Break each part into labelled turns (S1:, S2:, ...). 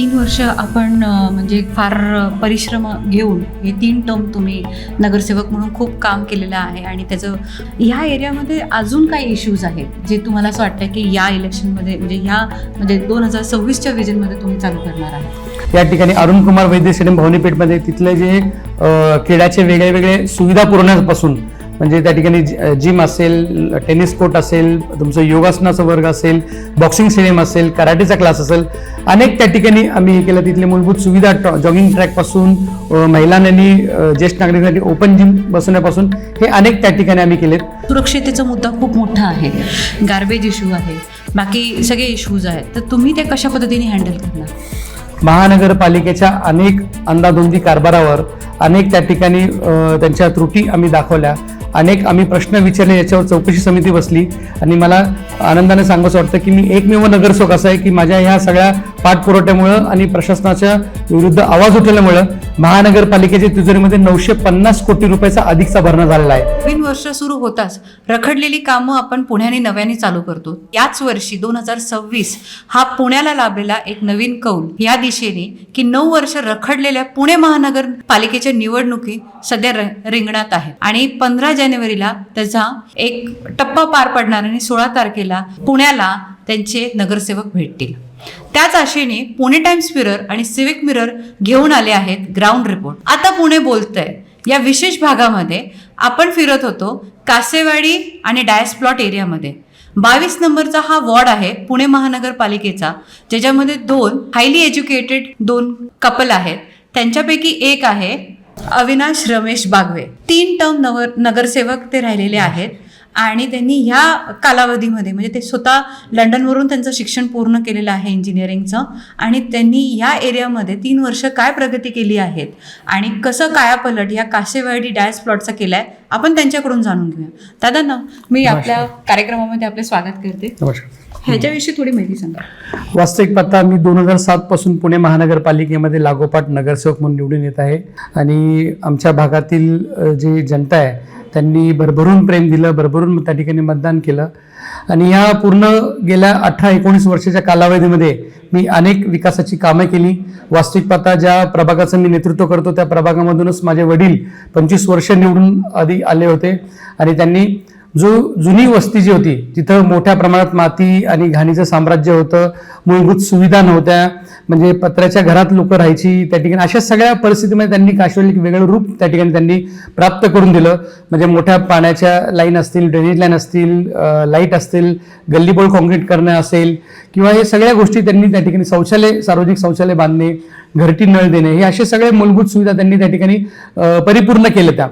S1: 3 वर्ष आपण म्हणजे फार परिश्रम घेऊन हे 3 टर्म तुम्ही नगरसेवक म्हणून खूप काम केलेलं आहे आणि त्याचं ह्या एरियामध्ये अजून काही इश्यूज आहेत जे तुम्हाला असं वाटतं की या इलेक्शनमध्ये म्हणजे 2026च्या विजनमध्ये तुम्ही चालू करणार आहात?
S2: या ठिकाणी अरुण कुमार वैद्य स्टेडियम भवानीपेठमध्ये तिथले जे क्रीडाचे वेगळे वेगळे सुविधा पुरवण्यापासून म्हणजे त्या ठिकाणी जिम असेल, टेनिस कोर्ट असेल, तुमचं योगासनाचा वर्ग असेल, बॉक्सिंग स्टेडियम असेल, कराटेचा क्लास असेल, अनेक त्या ठिकाणी आम्ही हे केलं. तिथले मूलभूत सुविधा जॉगिंग ट्रॅकपासून महिलांनी ज्येष्ठ नागरिकांसाठी ओपन जिम बसवण्यापासून हे अनेक त्या ठिकाणी आम्ही केलेत.
S1: सुरक्षितेचा मुद्दा खूप मोठा आहे, गार्बेज इश्यू आहे, बाकी सगळे इश्यूज आहेत, तर तुम्ही ते कशा पद्धतीने हँडल करणार?
S2: महानगरपालिकेच्या अनेक अंदाधुंदी कारभारावर अनेक त्या ठिकाणी त्यांच्या त्रुटी आम्ही दाखवल्या, अनेक आम्ही प्रश्न विचारले, याच्यावर चौकशी समिती बसली आणि मला आनंदाने सांगायचं वाटतं की मी एकमेव नगरसेवक असा आहे की माझ्या ह्या सगळ्या पाठपुरवठ्यामुळं आणि प्रशासनाच्या विरुद्ध आवाज उठवल्यामुळं महानगरपालिकेच्या तिजोरीमध्ये 950 कोटी रुपयाचा अधिकचा भरणा झालेला आहे.
S1: नवीन वर्ष सुरू होताच रखडलेली कामं आपण पुण्याने नव्याने चालू करतो. याच वर्षी 2026 हा पुण्याला लाभलेला एक नवीन कौल या दिशेने की 9 वर्ष रखडलेल्या पुणे महानगरपालिकेच्या निवडणुकी सध्या रिंगणात आहे आणि 15 जानेवारीला त्याचा एक टप्पा पार पडणार आणि 16 तारखेला पुण्याला त्यांचे नगरसेवक भेटतील. त्याच आशेने पुणे टाइम्स मिरर आणि सिविक मिरर घेऊन आले आहेत ग्राउंड रिपोर्ट. आता पुणे बोलतंय या विशेष भागामध्ये आपण फिरत होतो कासेवाडी आणि डायस प्लॉट एरियामध्ये. 22 नंबरचा हा वॉर्ड आहे पुणे महानगरपालिकेचा, ज्याच्यामध्ये 2 हायली एज्युकेटेड 2 कपल आहेत. त्यांच्यापैकी एक आहे अविनाश रमेश बागवे. 3 टर्म नगरसेवक ते राहिलेले आहेत आणि त्यांनी ह्या कालावधीमध्ये म्हणजे ते स्वतः लंडनवरून त्यांचं शिक्षण पूर्ण केलेलं आहे इंजिनिअरिंगचं आणि त्यांनी या एरियामध्ये 3 वर्ष काय प्रगती केली आहेत आणि कसं कायापलट या कासेवाडी डायस प्लॉटचा केलाय आपण त्यांच्याकडून जाणून घेऊया. दादा मी आपल्या कार्यक्रमामध्ये आपले स्वागत करते. ह्याच्याविषयी थोडी माहिती सांगा.
S2: वास्तविक पाहता मी 2007 पासून पुणे महानगरपालिकेमध्ये लागोपाठ नगरसेवक म्हणून निवडून येत आहे आणि आमच्या भागातील जी जनता आहे त्यांनी भरभरून प्रेम दिलं, भरभरून त्या ठिकाणी मतदान केलं आणि या पूर्ण गेल्या 18-19 वर्षाच्या कालावधीमध्ये मी अनेक विकासाची कामं केली. वास्तविक पाहता ज्या प्रभागाचं मी नेतृत्व करतो त्या प्रभागामधूनच माझे वडील 25 वर्ष निवडून आधी आले होते आणि त्यांनी जुनी वस्ती जी होती तिथं मोठ्या प्रमाणात माती आणि घाणीचं साम्राज्य होतं, मूलभूत सुविधा नव्हत्या, म्हणजे पत्र्याच्या घरात लोक राहायची त्या ठिकाणी. अशा सगळ्या परिस्थितीमध्ये त्यांनी काश्मीर एक वेगळं रूप त्या ठिकाणी त्यांनी प्राप्त करून दिलं. म्हणजे मोठ्या पाण्याच्या लाईन असतील, ड्रेनेज लाईन असतील, लाईट असतील, गल्लीबोळ कॉन्क्रीट करणं असेल किंवा हे सगळ्या गोष्टी त्यांनी त्या ठिकाणी शौचालय, सार्वजनिक शौचालय बांधणे, घरटी नळ देणे, हे असे सगळे मूलभूत सुविधा त्यांनी त्या ठिकाणी परिपूर्ण केल्या. त्या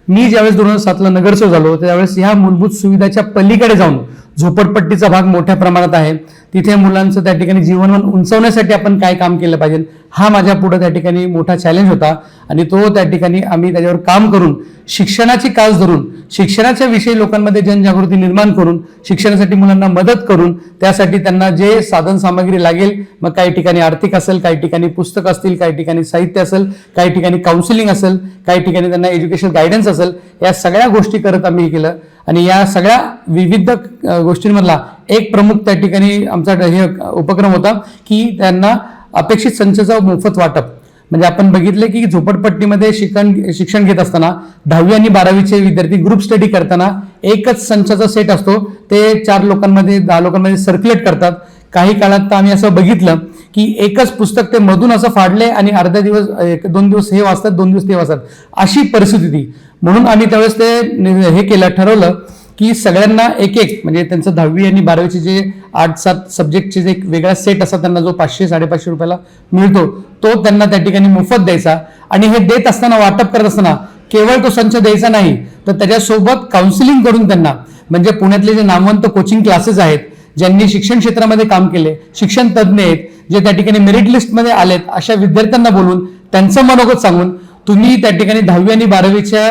S2: मी ज्यावेळेस 2007ला नगरसेवक झालो त्यावेळेस ह्या मूलभूत सुविधाच्या पलीकडे जाऊन झोपडपट्टीचा भाग मोठ्या प्रमाणात आहे, तिथे मुलांचं त्या ठिकाणी जीवनमान उंचावण्यासाठी आपण काय काम केलं पाहिजे हा माझ्या पुढे त्या ठिकाणी मोठा चॅलेंज होता आणि तो त्या ठिकाणी आम्ही त्याच्यावर काम करून शिक्षणाची कास धरून शिक्षणाच्या विषयी लोकांमध्ये जनजागृती निर्माण करून शिक्षणासाठी मुलांना मदत करून त्यासाठी त्यांना जे साधन सामग्री लागेल, मग काही ठिकाणी आर्थिक असेल, काही ठिकाणी पुस्तक असतील, काही ठिकाणी साहित्य असेल, काही ठिकाणी काउन्सिलिंग असेल, काही ठिकाणी त्यांना एज्युकेशन गायडन्स असेल, या सगळ्या गोष्टी करत आम्ही केलं आणि या सगळ्या विविध गोष्टींमधला एक प्रमुख त्या ठिकाणी आमचा हे उपक्रम होता की त्यांना अपेक्षित संचाचं मोफत वाटप. म्हणजे आपण बघितले की झोपडपट्टीमध्ये शिक्षण घेत असताना 10वी आणि 12वीचे विद्यार्थी ग्रुप स्टडी करताना एकच संचाचा सेट असतो, ते 4 लोकांमध्ये 10 लोकांमध्ये सर्क्युलेट करतात. काही काळात तर आम्ही असं बघितलं की एकच पुस्तक ते मधून असं फाडले आणि अर्धा दिवस 2 दिवस हे वाचतात, 2 दिवस ते वाचतात, अशी परिस्थिती होती. म्हणून आम्ही त्यावेळेस ते हे केलं, ठरवलं की सगळ्यांना एक म्हणजे त्यांचं 10वी आणि 12वीचे जे 8-7 सब्जेक्टचे जे एक वेगळा सेट असतात त्यांना जो 500-550 रुपयाला मिळतो तो त्यांना त्या ठिकाणी मोफत द्यायचा आणि हे देत असताना, वाटप करत असताना केवळ तो संच द्यायचा नाही तर त्याच्यासोबत काउन्सिलिंग करून त्यांना, म्हणजे पुण्यातले जे नामवंत कोचिंग क्लासेस आहेत, ज्यांनी शिक्षण क्षेत्रामध्ये काम केले, शिक्षण तज्ज्ञ आहेत, जे त्या ठिकाणी मेरिट लिस्टमध्ये आलेत, अशा विद्यार्थ्यांना बोलून त्यांचं मनोगत सांगून तुम्ही त्या ठिकाणी 10वी आणि 12वीच्या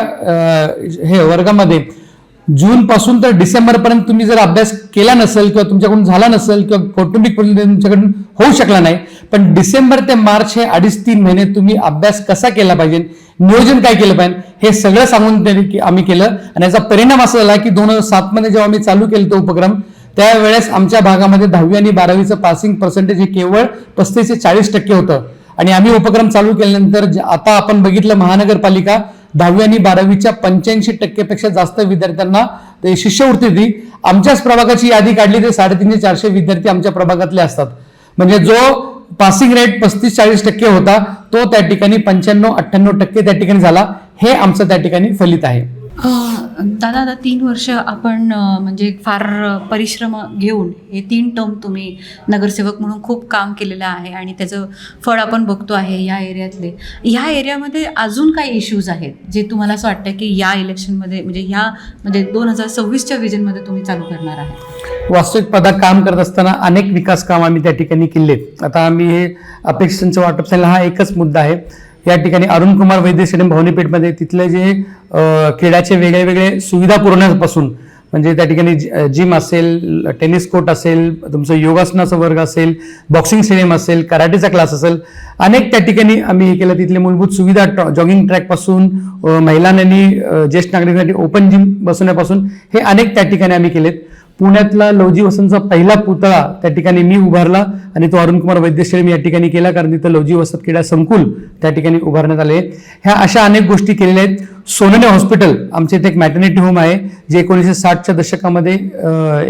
S2: हे वर्गामध्ये जून पासून तर डिसेंबरपर्यंत तुम्ही जर अभ्यास केला नसेल किंवा तुमच्याकडून झाला नसेल किंवा कौटुंबिक तुमच्याकडून होऊ शकला नाही, पण डिसेंबर ते मार्च हे 2.5-3 महिने तुम्ही अभ्यास कसा केला पाहिजे, नियोजन काय केलं पाहिजे, हे सगळं सांगून आम्ही केलं आणि याचा परिणाम असा झाला की 2007 मध्ये जेव्हा आम्ही चालू केलं तो उपक्रम त्यावेळेस आमच्या भागामध्ये 10वी आणि 12वीचं पासिंग पर्सेंटेज हे केवळ 35 ते 40% होतं. आणि आम्ही उपक्रम चालू केल्यानंतर आता आपण बघितलं महानगरपालिका 10वी आणि 12वीच्या 85% जास्त विद्यार्थ्यांना ते शिष्यवृत्ती दिली. आमच्याच प्रभागाची यादी काढली तर 350 ते 400 विद्यार्थी आमच्या प्रभागातले असतात. म्हणजे जो पासिंग रेट 35-40% होता तो त्या ठिकाणी 95-98% त्या ठिकाणी झाला. हे आमचं त्या ठिकाणी फलित आहे.
S1: दादा आता 3 वर्ष आपण म्हणजे फार परिश्रम घेऊन हे 3 टर्म तुम्ही नगरसेवक म्हणून खूप काम केलेलं आहे आणि त्याचं फळ आपण बघतो आहे या एरियातले. ह्या एरियामध्ये अजून काय इश्यूज आहेत जे तुम्हाला असं वाटतं की या इलेक्शनमध्ये म्हणजे 2026च्या विजनमध्ये तुम्ही चालू करणार आहात?
S2: वास्तविक पदात काम करत असताना अनेक विकास काम आम्ही त्या ठिकाणी केलेत. आता आम्ही हे अपेक्षांचं वाटप झालं हा एकच मुद्दा आहे. या ठिकाणी अरुण कुमार वैद्य स्टेडियम भवानीपेठमध्ये तिथले जे खेळाचे वेगळे वेगळे सुविधा पुरवण्यापासून म्हणजे त्या ठिकाणी जिम असेल, टेनिस कोर्ट असेल, तुमचं योगासनाचा वर्ग असेल, बॉक्सिंग स्टेडियम असेल, कराटेचा क्लास असेल, अनेक त्या ठिकाणी आम्ही हे केलं. तिथले मूलभूत सुविधा जॉगिंग ट्रॅकपासून महिलांनी ज्येष्ठ नागरिकांसाठी ओपन जिम बसवण्यापासून हे अनेक त्या ठिकाणी आम्ही केलेत. पुण्यातला लवजी वसंतचा पहिला पुतळा त्या ठिकाणी मी उभारला आणि तो अरुण कुमार वैद्य स्टेडियम या ठिकाणी केला, कारण तिथं लवजी वसंत क्रीडा संकुल त्या ठिकाणी उभारण्यात आले. ह्या अशा अनेक गोष्टी केलेल्या आहेत. सोनने हॉस्पिटल आमचे इथे एक मॅटर्निटी होम आहे जे 1960च्या दशकामध्ये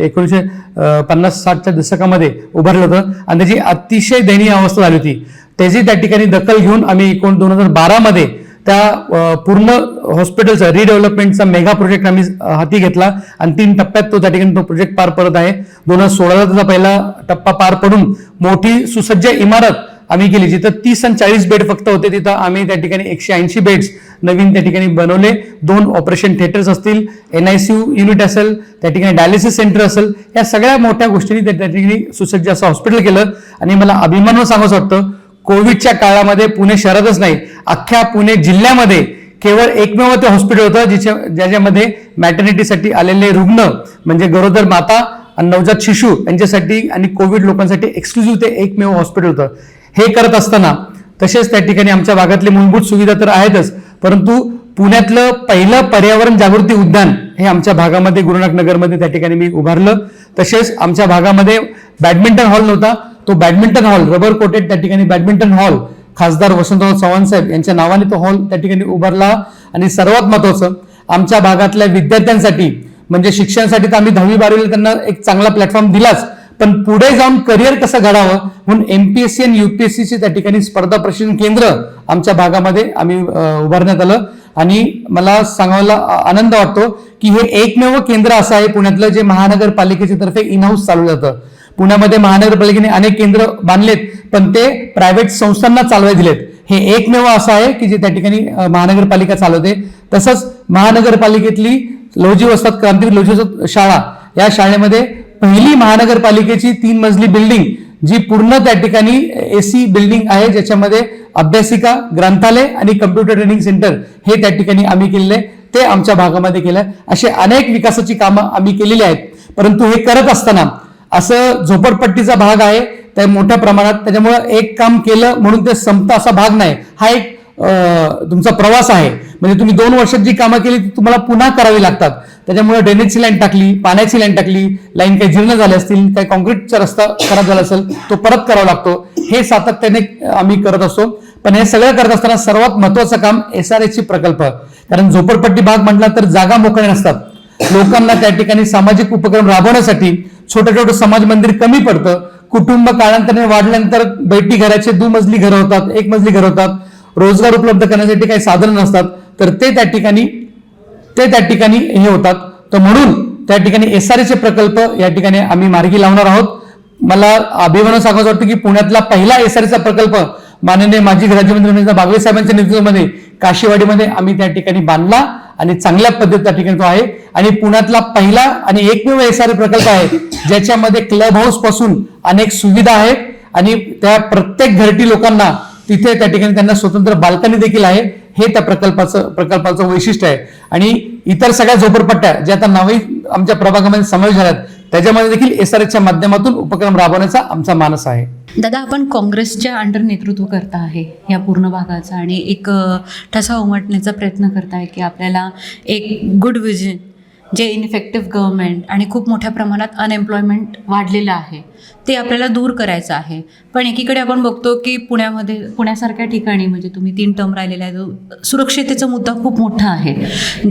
S2: 1950-60च्या दशकामध्ये उभारलं होतं आणि त्याची अतिशय दयनीय अवस्था झाली होती. त्याची त्या ठिकाणी दखल घेऊन आम्ही 2012 मध्ये त्या पूर्ण हॉस्पिटलचा रिडेव्हलपमेंटचा मेगा प्रोजेक्ट आम्ही हाती घेतला आणि 3 टप्प्यात तो त्या ठिकाणी तो प्रोजेक्ट पार पडत आहे. 2016ला त्याचा पहिला टप्पा पार पडून मोठी सुसज्ज इमारत आम्ही केली. जिथं 30 आणि 40 बेड फक्त होते तिथं आम्ही त्या ठिकाणी 180 बेड्स नवीन त्या ठिकाणी बनवले. 2 ऑपरेशन थिएटर्स असतील, NICU युनिट असेल, त्या ठिकाणी डायलिसिस सेंटर असेल, या सगळ्या मोठ्या गोष्टींनी त्या ठिकाणी सुसज्ज असं हॉस्पिटल केलं. आणि मला अभिमानानं सांगायचं वाटतं कोविडच्या काळामध्ये पुणे शहरातच नाही अख्ख्या पुणे जिल्ह्यामध्ये केवळ एकमेव ते हॉस्पिटल होतं ज्याच्यामध्ये मॅटर्निटीसाठी आलेले रुग्ण म्हणजे गरोदर माता आणि नवजात शिशु यांच्यासाठी आणि कोविड लोकांसाठी एक्सक्लुझिव्ह ते एकमेव हॉस्पिटल होतं. हे करत असताना तसेच त्या ठिकाणी आमच्या भागातले मूलभूत सुविधा तर आहेतच, परंतु पुण्यातलं पहिलं पर्यावरण जागृती उद्यान हे आमच्या भागामध्ये गुरुनानक नगरमध्ये त्या ठिकाणी मी उभारलं. तसेच आमच्या भागामध्ये बॅडमिंटन हॉल नव्हता, तो बॅडमिंटन हॉल रबर कोटेड त्या ठिकाणी बॅडमिंटन हॉल खासदार वसंतराव चव्हाण साहेब यांच्या नावाने तो हॉल त्या ठिकाणी उभारला. आणि सर्वात महत्वाचं आमच्या भागातल्या विद्यार्थ्यांसाठी म्हणजे शिक्षणासाठी तर आम्ही 10वी 12वीला त्यांना एक चांगला प्लॅटफॉर्म दिलाच, पण पुढे जाऊन करिअर कसं घडावं म्हणून MPSC आणि UPSCची त्या ठिकाणी स्पर्धा प्रशिक्षण केंद्र आमच्या भागामध्ये आम्ही उभारण्यात आलं. आणि मला सांगायला आनंद वाटतो की हे एकमेव केंद्र असं आहे पुण्यातलं जे महानगरपालिकेच्या तर्फे इन हाऊस चालू जातं. पुण्यामध्ये महानगरपालिकेने अनेक केंद्र बांधलेत पण ते प्रायव्हेट संस्थांना चालवायला दिलेत. हे एकमेव असं आहे की जे त्या ठिकाणी महानगरपालिका चालवते. तसंच महानगरपालिकेतली लवजी वसंत क्रांती लवजी वसंत शाळा या शाळेमध्ये पहिली महानगरपालिकेची 3 मजली बिल्डिंग जी पूर्ण त्या ठिकाणी AC बिल्डिंग आहे ज्याच्यामध्ये अभ्यासिका, ग्रंथालय आणि कम्प्युटर ट्रेनिंग सेंटर हे त्या ठिकाणी आम्ही केलेले ते आमच्या भागामध्ये केलं. असे अनेक विकासाची कामं आम्ही केलेली आहेत. परंतु हे करत असताना असं झोपडपट्टीचा भाग आहे त्या मोठ्या प्रमाणात, त्याच्यामुळं एक काम केलं म्हणून ते संपतं असा भाग नाही. हा एक तुमचा प्रवास आहे. म्हणजे तुम्ही 2 वर्षात जी कामं केली ती तुम्हाला पुन्हा करावी लागतात. त्याच्यामुळे ड्रेनेजची लाईन टाकली, पाण्याची लाईन टाकली, लाईन काही जीर्ण झाले असतील, काही कॉन्क्रीटचा रस्ता खराब झाला असेल तो परत करावा लागतो. हे सातत्याने आम्ही करत असतो. पण हे सगळं करत असताना सर्वात महत्वाचं काम SRH प्रकल्प, कारण झोपडपट्टी भाग म्हटला तर जागा मोकळ्या नसतात. लोकांना त्या ठिकाणी सामाजिक उपक्रम राबवण्यासाठी छोटं छोटं समाज मंदिर कमी पडतं. कुटुंब काळांतराने वाढल्यानंतर बैठी घराचे 2 मजली घरं होतात, 1 मजली घरं होतात. रोजगार उपलब्ध करण्यासाठी काही साधनं नसतात तर ते त्या ठिकाणी हे होतात. तर म्हणून त्या ठिकाणी SRH प्रकल्प या ठिकाणी आम्ही मार्गी लावणार आहोत. मला अभिमानानं सांगायचं वाटतं की पुण्यातला पहिला SRH प्रकल्प माननीय माजी राज्यमंत्री बागवे साहेबांच्या नेतृत्वामध्ये काशीवाडीमध्ये आम्ही त्या ठिकाणी बांधला आणि चांगल्या पद्धतीत त्या ठिकाणी तो आहे. आणि पुण्यातला पहिला आणि एकमेव SRH प्रकल्प आहे ज्याच्यामध्ये क्लब हाऊस पासून अनेक सुविधा आहेत आणि त्या प्रत्येक घरटी लोकांना तिथे त्या ठिकाणी त्यांना स्वतंत्र बाल्कनी देखील आहे. हे त्या प्रकल्पाचं वैशिष्ट्य आहे. आणि इतर सगळ्या झोपडपट्ट्या ज्या आता नवी आमच्या प्रभागामध्ये समावेश झाल्यात त्याच्यामध्ये देखील SRHच्या माध्यमातून उपक्रम राबवण्याचा आमचा मानस आहे.
S1: दादा, आपण काँग्रेसच्या अंडर नेतृत्व करता आहे या पूर्ण भागाचा आणि एक ठसा उमटण्याचा प्रयत्न करताय की आपल्याला एक गुड विजन जे इनइफेक्टिव्ह गव्हर्नमेंट आणि खूप मोठ्या प्रमाणात अनएम्प्लॉयमेंट वाढलेलं आहे ते आपल्याला दूर करायचं आहे. पण एकीकडे आपण बघतो की पुण्यासारख्या ठिकाणी म्हणजे तुम्ही 3 टर्म राहिलेला आहे, जो सुरक्षितेचा मुद्दा खूप मोठा आहे,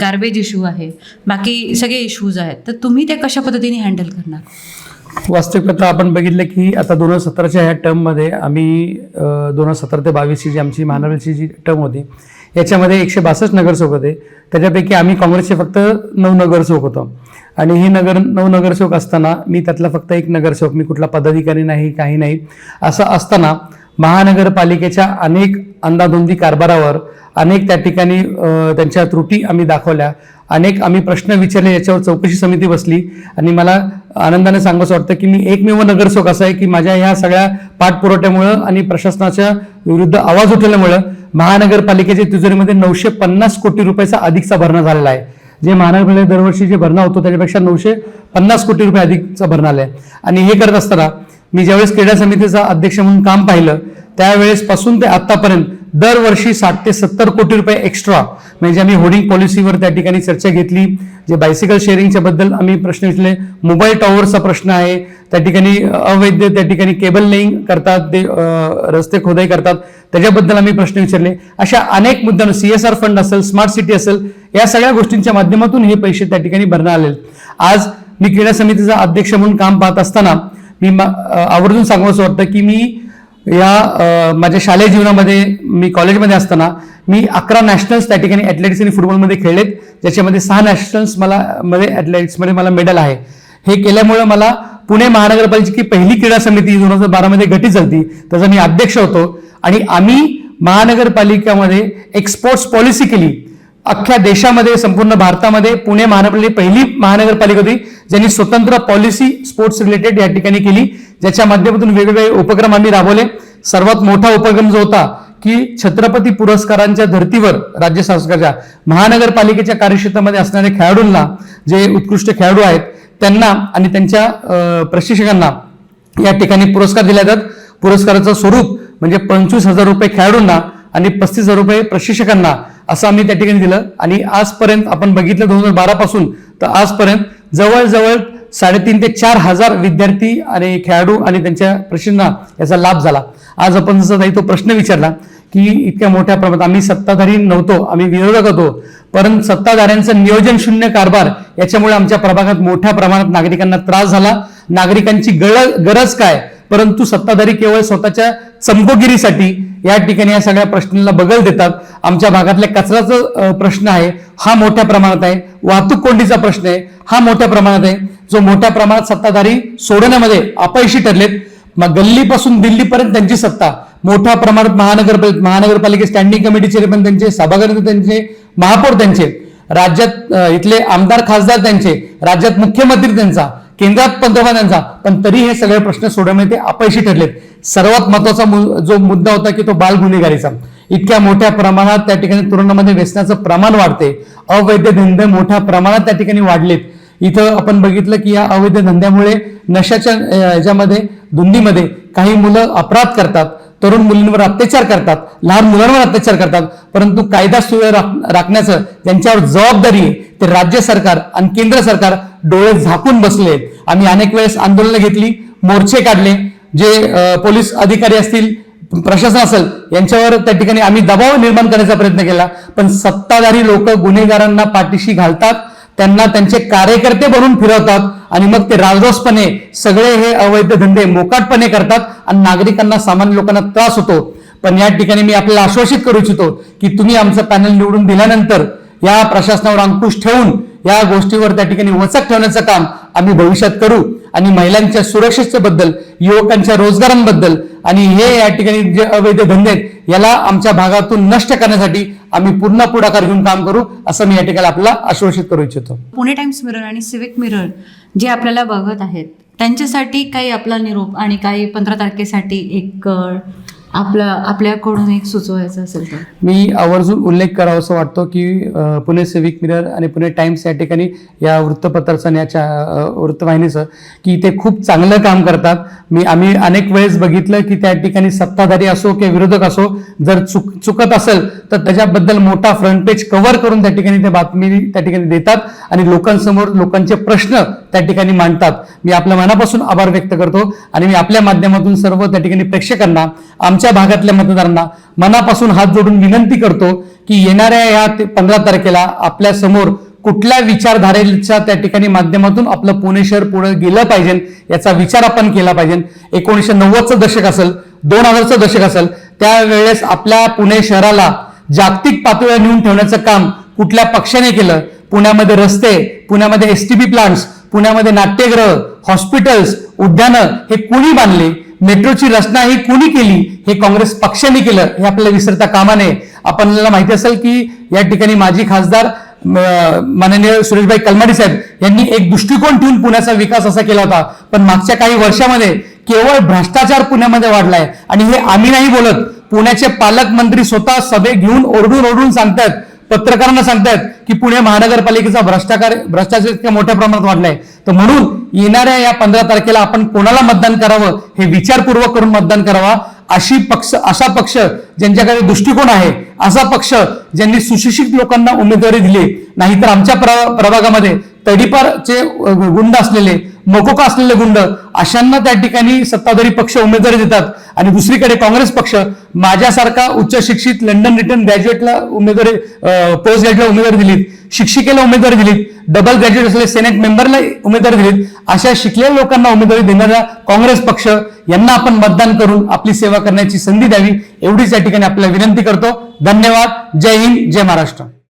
S1: गार्बेज इश्यू आहे, बाकी सगळे इश्यूज आहेत. तर तुम्ही ते कशा पद्धतीने हँडल करणार?
S2: वास्तविकता आपण बघितलं की आता 2017च्या ह्या टर्ममध्ये आम्ही 2017 ते 22ची जी आमची महानगरची जी टर्म होती याच्यामध्ये 162 नगरसेवक होते. त्याच्यापैकी आम्ही काँग्रेसचे फक्त 9 नगरसेवक होतो आणि हे 9 नगरसेवक असताना मी त्यातला फक्त 1 नगरसेवक, मी कुठला पदाधिकारी नाही, काही नाही. असं असताना महानगरपालिकेच्या अनेक अंदाधुंदी कारभारावर अनेक त्या ठिकाणी त्यांच्या त्रुटी आम्ही दाखवल्या, अनेक आम्ही प्रश्न विचारले, याच्यावर चौकशी समिती बसली आणि मला आनंदाने सांगावंसं वाटतं की मी एकमेव नगरसेवक असा आहे की माझ्या ह्या सगळ्या पाठपुरवठ्यामुळं आणि प्रशासनाच्या विरुद्ध आवाज उठवल्यामुळं महानगरपालिकेच्या तिजोरीमध्ये 950 कोटी रुपयाचा अधिकचा भरणा झालेला आहे. जे महानगरपालिका दरवर्षी जे भरणा होतो त्याच्यापेक्षा 950 कोटी रुपये अधिकचा भरणा आला आहे. आणि हे करत असताना मी ज्यावेळेस क्रीडा समितीचा अध्यक्ष म्हणून काम पाहिलं त्यावेळेसपासून ते आतापर्यंत दरवर्षी 60 ते 70 कोटी रुपये एक्स्ट्रा, म्हणजे आम्ही होर्डिंग पॉलिसीवर त्या ठिकाणी चर्चा घेतली, जे बायसिकल शेअरिंगच्या बद्दल आम्ही प्रश्न विचारले, मोबाईल टॉवरचा प्रश्न आहे, त्या ठिकाणी अवैध त्या ठिकाणी केबल लेईंग करतात, ते रस्ते खोदाई करतात, त्याच्याबद्दल आम्ही प्रश्न विचारले. अशा अनेक मुद्द्यांवर CSR फंड असेल, स्मार्ट सिटी असेल, या सगळ्या गोष्टींच्या माध्यमातून हे पैसे त्या ठिकाणी भरण्यात आले. आज मी क्रीडा समितीचा अध्यक्ष म्हणून काम पाहत असताना मी आवर्जून सांगावंसं वाटतं की मी या माझ्या शालेय जीवनामध्ये, मी कॉलेजमध्ये असताना मी 11 नॅशनल्स त्या ठिकाणी ॲथलेटिक्स आणि फुटबॉलमध्ये खेळलेत, ज्याच्यामध्ये 6 नॅशनल्स ॲथलेटिक्समध्ये मला मेडल आहे. हे केल्यामुळं मला पुणे महानगरपालिकेची पहिली क्रीडा समिती 2012मध्ये गठीत झाली, त्याचा मी अध्यक्ष होतो आणि आम्ही महानगरपालिकेमध्ये एक स्पोर्ट्स पॉलिसी केली. अख्ख्या देशामध्ये, संपूर्ण भारतामध्ये पुणे महानगरपालिका पहिली महानगरपालिका होती ज्यांनी स्वतंत्र पॉलिसी स्पोर्ट्स रिलेटेड या ठिकाणी केली, ज्याच्या माध्यमातून वेगवेगळे उपक्रम आम्ही राबवले. सर्वात मोठा उपक्रम जो होता की छत्रपती पुरस्कारांच्या धर्तीवर राज्य शासनाच्या महानगरपालिकेच्या कार्यक्षेत्रामध्ये असणाऱ्या खेळाडूंना, जे उत्कृष्ट खेळाडू आहेत त्यांना आणि त्यांच्या प्रशिक्षकांना या ठिकाणी पुरस्कार दिले जातात. पुरस्काराचं स्वरूप म्हणजे 25,000 रुपये खेळाडूंना आणि 35,000 रुपये प्रशिक्षकांना असं आम्ही त्या ठिकाणी दिलं. आणि आजपर्यंत आपण बघितलं 2012 पासून तर आजपर्यंत जवळजवळ 3,500 ते 4,000 विद्यार्थी आणि खेळाडू आणि त्यांच्या प्रशिक्षणाला याचा लाभ झाला. आज आपण जसं काही तो प्रश्न विचारला की इतक्या मोठ्या प्रमाणात आम्ही सत्ताधारी नव्हतो, आम्ही विरोधक होतो, परंतु सत्ताधाऱ्यांचं नियोजन शून्य कारभार याच्यामुळे आमच्या प्रभागात मोठ्या प्रमाणात नागरिकांना त्रास झाला. नागरिकांची गरज काय, परंतु सत्ताधारी केवळ स्वतःच्या चमकोगिरीसाठी या ठिकाणी या सगळ्या प्रश्नांना बगल देतात. आमच्या भागातल्या कचऱ्याचा प्रश्न आहे हा मोठ्या प्रमाणात आहे, वाहतूक कोंडीचा प्रश्न आहे हा मोठ्या प्रमाणात आहे, जो मोठ्या प्रमाणात सत्ताधारी सोडवण्यामध्ये अपयशी ठरलेत. मग गल्लीपासून दिल्लीपर्यंत त्यांची सत्ता मोठ्या प्रमाणात महानगरपालिका स्टँडिंग कमिटी चेअरमन त्यांचे, सभागृह त्यांचे, महापौर त्यांचे, राज्यात इथले आमदार खासदार त्यांचे, राज्यात मुख्यमंत्री त्यांचा, केंद्रात पंतप्रधान त्यांचा, पण तरी हे सगळे प्रश्न सोडवण्यामध्ये ते अपयशी ठरलेत. सर्वात महत्वाचा जो मुद्दा होता की तो बाल गुन्हेगारीचा. इतक्या मोठ्या प्रमाणात त्या ठिकाणी तरुणांमध्ये व्यसनाचं प्रमाण वाढते, अवैध धंदे मोठ्या प्रमाणात त्या ठिकाणी वाढलेत. इथं आपण बघितलं की या अवैध धंद्यामुळे नशाच्या ह्याच्यामध्ये धुंदीमध्ये काही मुलं अपराध करतात, तरुण मुलींवर अत्याचार करतात, लहान मुलांवर अत्याचार करतात, परंतु कायदा सुव्यवस्था राखण्याचं त्यांच्यावर जबाबदारी आहे ते राज्य सरकार आणि केंद्र सरकार डोळे झाकून बसले. आम्ही अनेक वेळेस आंदोलनं घेतली, मोर्चे काढले, जे पोलीस अधिकारी असतील, प्रशासन असेल यांच्यावर त्या ठिकाणी आम्ही दबाव निर्माण करण्याचा प्रयत्न केला, पण सत्ताधारी लोक गुन्हेगारांना पाठीशी घालतात, त्यांना त्यांचे कार्यकर्ते बनवून फिरवतात आणि मग ते राजरोसपणे सगळे हे अवैध धंदे मोकाटपणे करतात आणि नागरिकांना, सामान्य लोकांना त्रास होतो. पण या ठिकाणी मी आपल्याला आश्वासित करू इच्छितो की तुम्ही आमचं पॅनल निवडून दिल्यानंतर या प्रशासनावर अंकुश ठेवून या गोष्टीवर त्या ठिकाणी वचक ठेवण्याचं काम आम्ही भविष्यात करू आणि महिलांच्या सुरक्षेबद्दल, युवकांच्या रोजगारांबद्दल आणि हे या ठिकाणी जे अवैध धंदे आहेत याला आमच्या भागातून नष्ट करण्यासाठी आम्ही पूर्ण पुढाकार घेऊन काम करू, असं मी या ठिकाणी आपल्याला आश्वासित करू इच्छितो.
S1: पुणे टाइम्स मिरर आणि सिविक मिरर जे आपल्याला बघत आहेत त्यांच्यासाठी काही आपला निरोप आणि काही 15 तारखेसाठी एक आपल्याकडून एक सुचवायचं असेल तर?
S2: मी आवर्जून उल्लेख करावा असं वाटतो की पुणे सिविक मिरर आणि पुणे टाइम्स या ठिकाणी या वृत्तपत्राचं आणि याच्या वृत्तवाहिनीचं की ते खूप चांगलं काम करतात. आम्ही अनेक वेळेस बघितलं की त्या ठिकाणी सत्ताधारी असो किंवा विरोधक असो, जर चुकत असेल तर त्याच्याबद्दल मोठा फ्रंट पेज कव्हर करून त्या ठिकाणी ते बातमी त्या ठिकाणी देतात आणि लोकांसमोर लोकांचे प्रश्न त्या ठिकाणी मांडतात. मी आपल्या मनापासून आभार व्यक्त करतो आणि मी आपल्या माध्यमातून सर्व त्या ठिकाणी प्रेक्षकांना, आमच्या भागातल्या मतदारांना मनापासून हात जोडून विनंती करतो की येणाऱ्या या 15 तारखेला आपल्या समोर कुठल्या विचारधारेच्या त्या ठिकाणी माध्यमातून आपलं पुणे शहर पुढे गेलं पाहिजे याचा विचार आपण केला पाहिजे. 1990चं दशक असेल, 2000चं दशक असेल, त्यावेळेस आपल्या पुणे शहराला जागतिक पातळीवर नेऊन ठेवण्याचं काम कुठल्या पक्षाने केलं? पुण्यामध्ये रस्ते, पुण्यामध्ये एसटीबी प्लांट्स, पुण्यामध्ये नाट्यगृह, हॉस्पिटल्स, उद्यानं हे कुणी बांधले? मेट्रोची रचना ही कुणी केली? हे काँग्रेस पक्षाने केलं. हे आपल्याला विसरता कामा नये. आपल्याला माहिती असेल की या ठिकाणी माजी खासदार माननीय सुरेशभाई कलमाडी साहेब यांनी एक दृष्टिकोन ठेवून पुण्याचा विकास असा केला होता. पण मागच्या काही वर्षामध्ये केवळ भ्रष्टाचार पुण्यामध्ये वाढलाय आणि हे आम्ही नाही बोलत. पुण्याचे पालकमंत्री स्वतः सभे घेऊन ओरडून सांगतायत, पत्रकारांना सांगतायत की पुणे महानगरपालिकेचा भ्रष्टाचार इतक्या मोठ्या प्रमाणात वाढलाय. तर म्हणून येणाऱ्या या 15 तारखेला आपण कोणाला मतदान करावं हे विचारपूर्वक करून मतदान करावा. असा पक्ष ज्यांच्याकडे दृष्टिकोन आहे, असा पक्ष ज्यांनी सुशिक्षित लोकांना उमेदवारी दिली, नाहीतर आमच्या प्रभागामध्ये तडीपारचे गुंड असलेले, मोकोका असलेले गुंड अशांना त्या ठिकाणी सत्ताधारी पक्ष उमेदवारी देतात आणि दुसरीकडे काँग्रेस पक्ष माझ्यासारखा उच्च शिक्षित लंडन रिटर्न ग्रॅज्युएटला उमेदवारी, पोस्ट ग्रॅज्युएटला उमेदवारी दिलीत, शिक्षिकेला उमेदवारी दिलीत, डबल ग्रॅज्युएट असलेले सेनेट मेंबरला उमेदवारी दिलीत. अशा शिकलेल्या लोकांना उमेदवारी देणारा काँग्रेस पक्ष यांना आपण मतदान करून आपली सेवा करण्याची संधी द्यावी, एवढीच या ठिकाणी आपल्याला विनंती करतो. धन्यवाद. जय हिंद, जय महाराष्ट्र.